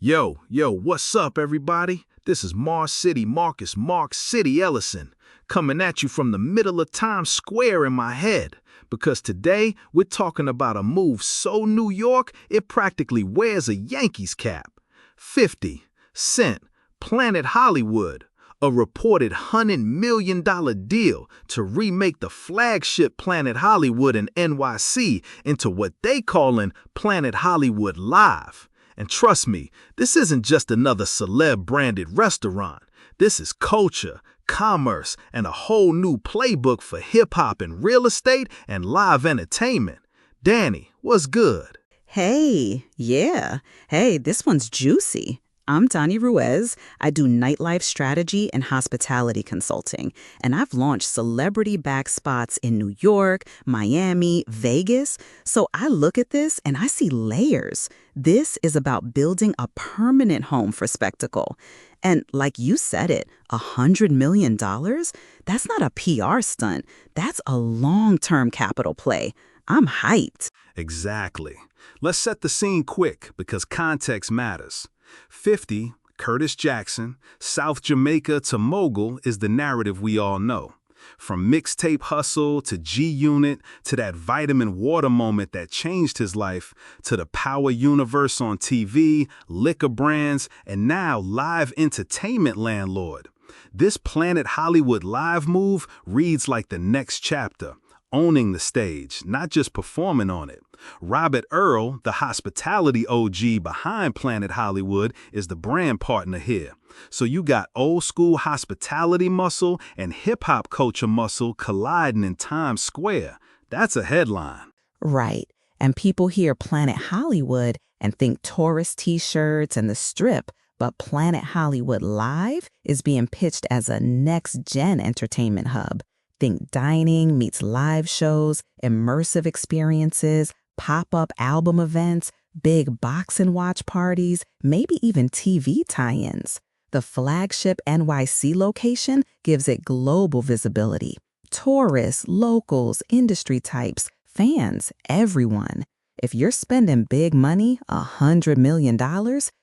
Yo, what's up, everybody? This is Mars City Marcus Mark City Ellison, coming at you from the middle of Times Square in my head. Because today, we're talking about a move so New York, it practically wears a Yankees cap. 50 Cent, Planet Hollywood, a reported $100 million deal to remake the flagship Planet Hollywood in NYC into what they callin' Planet Hollywood Live. And trust me, this isn't just another celeb-branded restaurant. This is culture, commerce, and a whole new playbook for hip-hop and real estate and live entertainment. Danny, what's good? Hey, yeah. Hey, this one's juicy. I'm Tani Ruiz. I do nightlife strategy and hospitality consulting, and I've launched celebrity-backed spots in New York, Miami, Vegas. So I look at this and I see layers. This is about building a permanent home for spectacle. And like you said it, $100 million? That's not a PR stunt. That's a long-term capital play. I'm hyped. Exactly. Let's set the scene quick because context matters. 50, Curtis Jackson, South Jamaica to mogul is the narrative we all know. From mixtape hustle to G-Unit to that vitamin water moment that changed his life to the power universe on TV, liquor brands, and now live entertainment landlord. This Planet Hollywood Live move reads like the next chapter, owning the stage, not just performing on it. Robert Earl, the hospitality OG behind Planet Hollywood, is the brand partner here. So you got old school hospitality muscle and hip-hop culture muscle colliding in Times Square. That's a headline. Right. And people hear Planet Hollywood and think tourist T-shirts and the Strip, but Planet Hollywood Live is being pitched as a next-gen entertainment hub. Think dining meets live shows, immersive experiences, pop-up album events, big box and watch parties, maybe even TV tie-ins. The flagship NYC location gives it global visibility. Tourists, locals, industry types, fans, everyone. If you're spending big money, $100 million,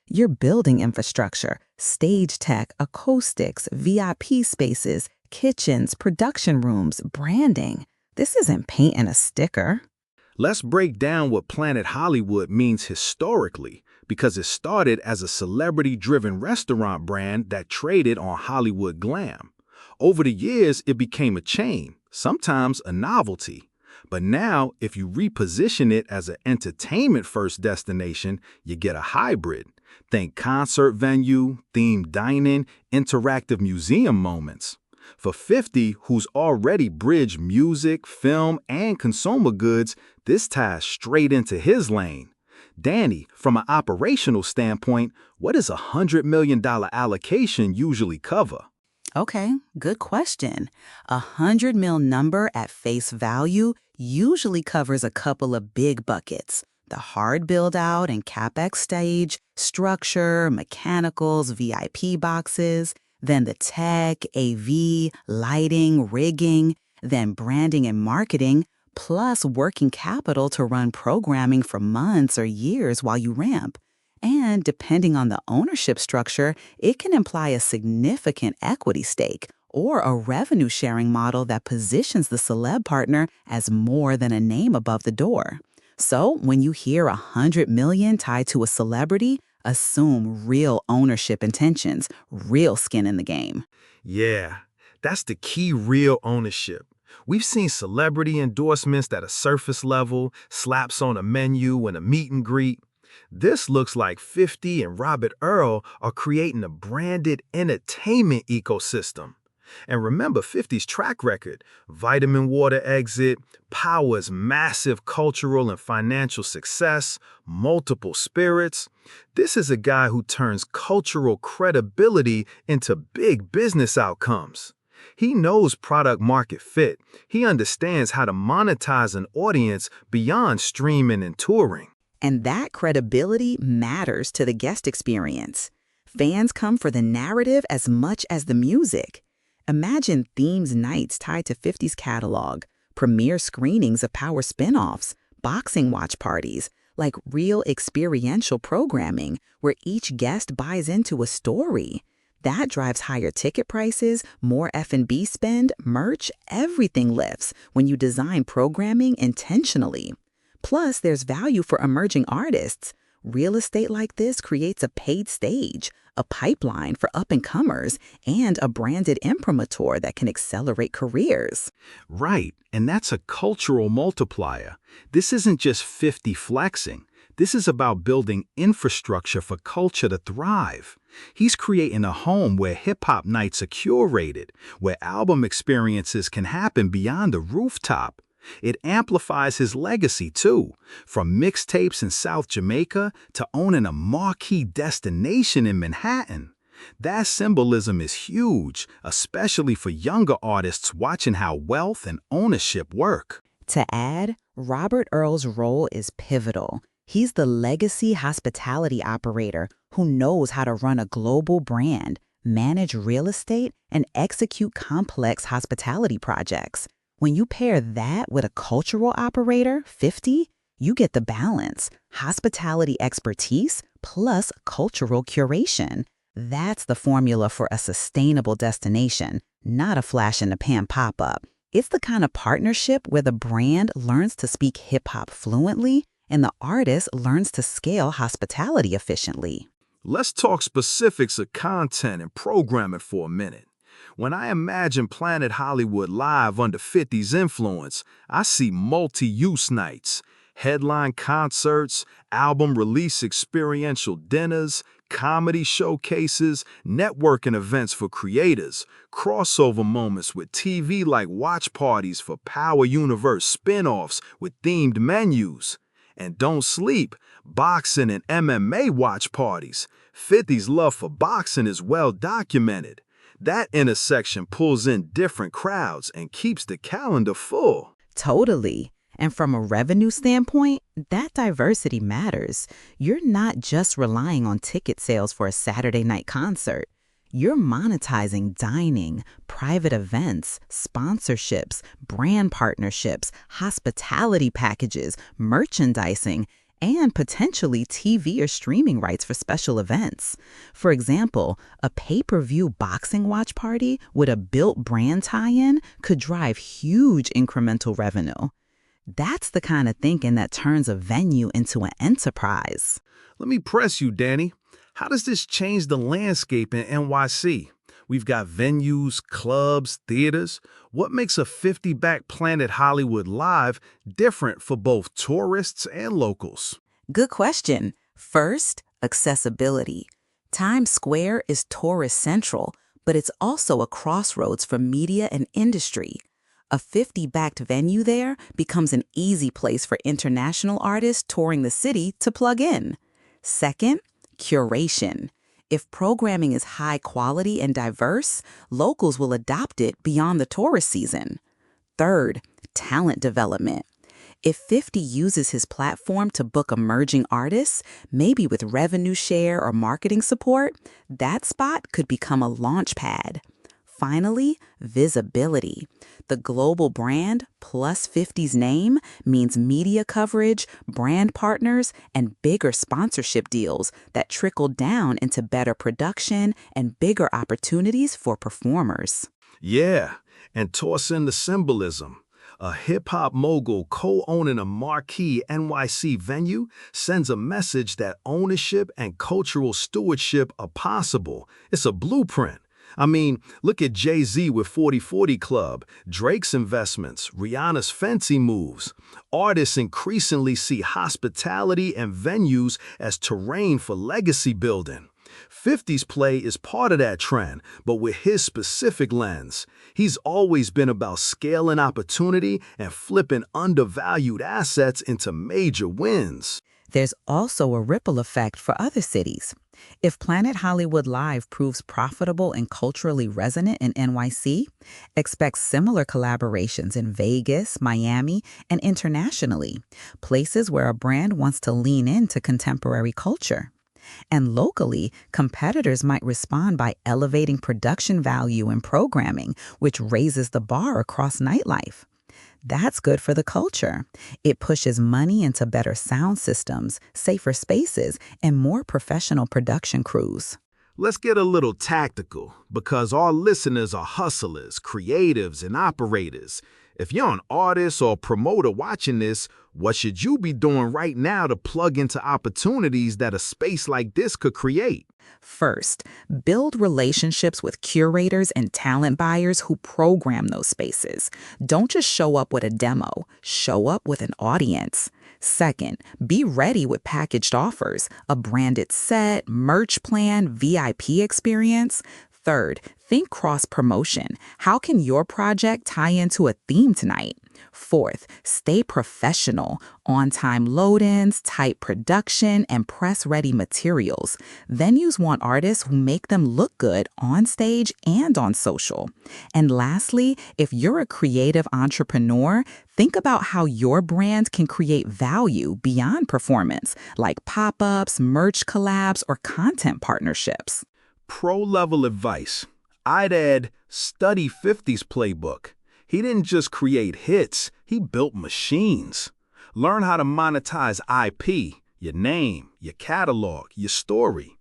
you're building infrastructure, stage tech, acoustics, VIP spaces, kitchens, production rooms, branding. This isn't painting a sticker. Let's break down what Planet Hollywood means historically, because it started as a celebrity-driven restaurant brand that traded on Hollywood glam. Over the years, it became a chain, sometimes a novelty. But now, if you reposition it as an entertainment-first destination, you get a hybrid. Think concert venue, themed dining, interactive museum moments. For 50, who's already bridged music, film, and consumer goods, this ties straight into his lane. Danny, from an operational standpoint, what does a $100 million allocation usually cover? Okay, good question. $100 million number at face value usually covers a couple of big buckets. The hard build-out and CapEx stage, structure, mechanicals, VIP boxes, then the tech, AV, lighting, rigging, then branding and marketing, plus working capital to run programming for months or years while you ramp. And depending on the ownership structure, it can imply a significant equity stake or a revenue sharing model that positions the celeb partner as more than a name above the door. So when you hear $100 million tied to a celebrity, assume real ownership intentions, real skin in the game. Yeah, that's the key, real ownership. We've seen celebrity endorsements at a surface level, slaps on a menu and a meet and greet. This looks like 50 and Robert Earl are creating a branded entertainment ecosystem. And remember 50's track record, vitamin water exit, Power's massive cultural and financial success, multiple spirits. This is a guy who turns cultural credibility into big business outcomes. He knows product market fit. He understands how to monetize an audience beyond streaming and touring. And that credibility matters to the guest experience. Fans come for the narrative as much as the music. Imagine themes nights tied to 50's catalog, premiere screenings of Power spinoffs, boxing watch parties, like real experiential programming where each guest buys into a story. That drives higher ticket prices, more F&B spend, merch, everything lifts when you design programming intentionally. Plus, there's value for emerging artists. Real estate like this creates a paid stage, a pipeline for up-and-comers, and a branded imprimatur that can accelerate careers. Right, and that's a cultural multiplier. This isn't just 50 flexing. This is about building infrastructure for culture to thrive. He's creating a home where hip-hop nights are curated, where album experiences can happen beyond the rooftop. It amplifies his legacy, too, from mixtapes in South Jamaica to owning a marquee destination in Manhattan. That symbolism is huge, especially for younger artists watching how wealth and ownership work. To add, Robert Earl's role is pivotal. He's the legacy hospitality operator who knows how to run a global brand, manage real estate, and execute complex hospitality projects. When you pair that with a cultural operator, 50, you get the balance, hospitality expertise plus cultural curation. That's the formula for a sustainable destination, not a flash-in-the-pan pop-up. It's the kind of partnership where the brand learns to speak hip-hop fluently and the artist learns to scale hospitality efficiently. Let's talk specifics of content and programming for a minute. When I imagine Planet Hollywood Live under 50's influence, I see multi-use nights, headline concerts, album release experiential dinners, comedy showcases, networking events for creators, crossover moments with TV like watch parties for Power Universe spin-offs with themed menus. And don't sleep, boxing and MMA watch parties. 50's love for boxing is well documented. That intersection pulls in different crowds and keeps the calendar full. Totally. And from a revenue standpoint, that diversity matters. You're not just relying on ticket sales for a Saturday night concert. You're monetizing dining, private events, sponsorships, brand partnerships, hospitality packages, merchandising, and potentially TV or streaming rights for special events. For example, a pay-per-view boxing watch party with a built brand tie-in could drive huge incremental revenue. That's the kind of thinking that turns a venue into an enterprise. Let me press you, Danny. How does this change the landscape in NYC? We've got venues, clubs, theaters. What makes a 50-back Planet Hollywood Live different for both tourists and locals? Good question. First, accessibility. Times Square is tourist central, but it's also a crossroads for media and industry. A 50-backed venue there becomes an easy place for international artists touring the city to plug in. Second, curation. If programming is high quality and diverse, locals will adopt it beyond the tourist season. Third, talent development. If 50 uses his platform to book emerging artists, maybe with revenue share or marketing support, that spot could become a launch pad. Finally, visibility. The global brand plus 50's name means media coverage, brand partners, and bigger sponsorship deals that trickle down into better production and bigger opportunities for performers. Yeah, and toss in the symbolism. A hip-hop mogul co-owning a marquee NYC venue sends a message that ownership and cultural stewardship are possible. It's a blueprint. I mean, look at Jay-Z with 40/40 Club, Drake's investments, Rihanna's Fenty moves. Artists increasingly see hospitality and venues as terrain for legacy building. 50's play is part of that trend, but with his specific lens. He's always been about scaling opportunity and flipping undervalued assets into major wins. There's also a ripple effect for other cities. If Planet Hollywood Live proves profitable and culturally resonant in NYC, expect similar collaborations in Vegas, Miami, and internationally, places where a brand wants to lean into contemporary culture. And locally, competitors might respond by elevating production value and programming, which raises the bar across nightlife. That's good for the culture. It pushes money into better sound systems, safer spaces, and more professional production crews. Let's get a little tactical, because our listeners are hustlers, creatives, and operators. If you're an artist or promoter watching this, what should you be doing right now to plug into opportunities that a space like this could create? First, build relationships with curators and talent buyers who program those spaces. Don't just show up with a demo, show up with an audience. Second, be ready with packaged offers, a branded set, merch plan, VIP experience. Third, think cross-promotion. How can your project tie into a theme tonight? Fourth, stay professional. On-time load-ins, tight production, and press-ready materials. Venues want artists who make them look good on stage and on social. And lastly, if you're a creative entrepreneur, think about how your brand can create value beyond performance, like pop-ups, merch collabs, or content partnerships. Pro-level advice. I'd add, study 50's playbook. He didn't just create hits, he built machines. Learn how to monetize IP, your name, your catalog, your story.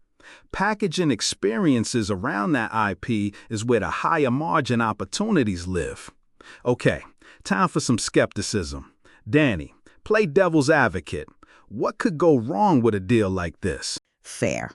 Packaging experiences around that IP is where the higher margin opportunities live. Okay, time for some skepticism. Danny, play devil's advocate. What could go wrong with a deal like this? Fair.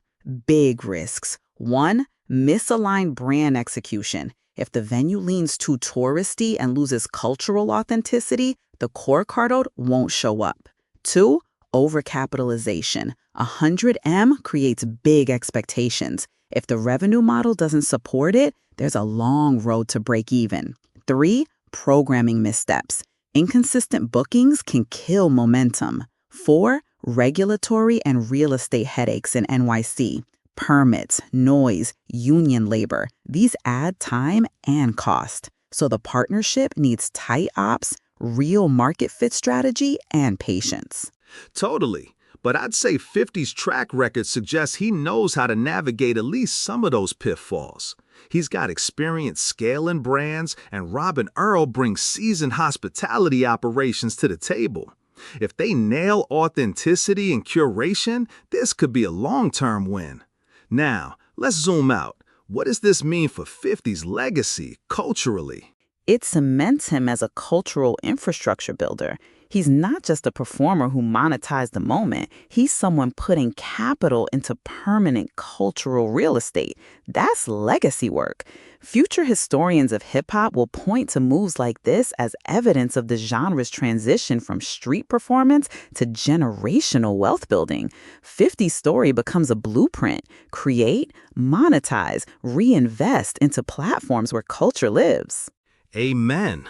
Big risks. 1. Misaligned brand execution. If the venue leans too touristy and loses cultural authenticity, the core cardinal won't show up. 2. Overcapitalization. 100M creates big expectations. If the revenue model doesn't support it, there's a long road to break even. 3. Programming missteps. Inconsistent bookings can kill momentum. 4. Regulatory and real estate headaches in NYC. Permits, noise, union labor. These add time and cost. So the partnership needs tight ops, real market fit strategy, and patience. Totally. But I'd say 50's track record suggests he knows how to navigate at least some of those pitfalls. He's got experience scaling brands, and Robin Earl brings seasoned hospitality operations to the table. If they nail authenticity and curation, this could be a long-term win. Now, let's zoom out. What does this mean for 50's legacy culturally? It cements him as a cultural infrastructure builder. He's not just a performer who monetized the moment. He's someone putting capital into permanent cultural real estate. That's legacy work. Future historians of hip-hop will point to moves like this as evidence of the genre's transition from street performance to generational wealth building. 50's story becomes a blueprint. Create, monetize, reinvest into platforms where culture lives. Amen.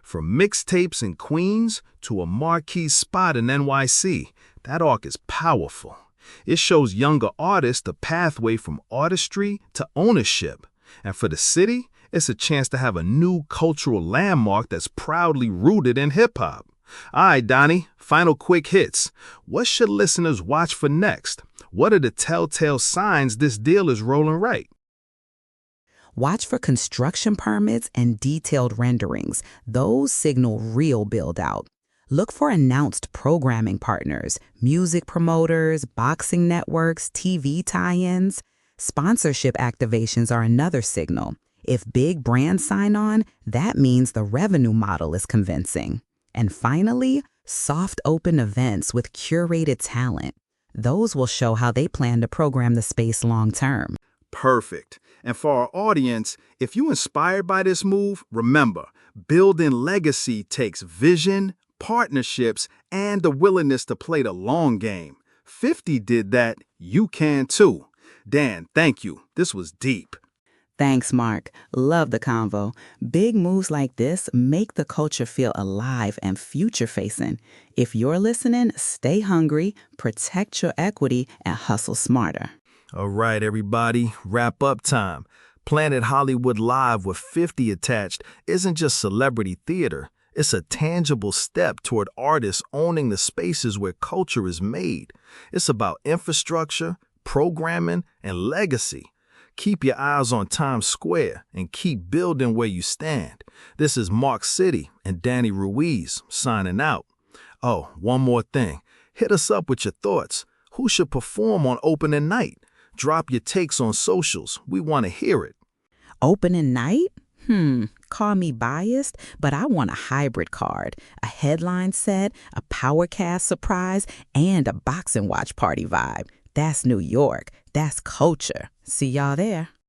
From mixtapes in Queens to a marquee spot in NYC, that arc is powerful. It shows younger artists the pathway from artistry to ownership. And for the city, it's a chance to have a new cultural landmark that's proudly rooted in hip-hop. All right, Donnie, final quick hits. What should listeners watch for next? What are the telltale signs this deal is rolling right? Watch for construction permits and detailed renderings. Those signal real build-out. Look for announced programming partners, music promoters, boxing networks, TV tie-ins. Sponsorship activations are another signal. If big brands sign on, that means the revenue model is convincing. And finally, soft open events with curated talent. Those will show how they plan to program the space long-term. Perfect. And for our audience, if you're inspired by this move, remember, building legacy takes vision, partnerships, and the willingness to play the long game. 50 did that, you can too. Dan, thank you. This was deep. Thanks, Mark. Love the convo. Big moves like this make the culture feel alive and future-facing. If you're listening, stay hungry, protect your equity, and hustle smarter. All right, everybody, wrap up time. Planet Hollywood Live with 50 attached isn't just celebrity theater. It's a tangible step toward artists owning the spaces where culture is made. It's about infrastructure, programming, and legacy. Keep your eyes on Times Square and keep building where you stand. This is Mark City and Danny Ruiz signing out. Oh, one more thing. Hit us up with your thoughts. Who should perform on opening night? Drop your takes on socials. We want to hear it. Opening night? Call me biased, but I want a hybrid card, a headline set, a PowerCast surprise, and a boxing watch party vibe. That's New York. That's culture. See y'all there.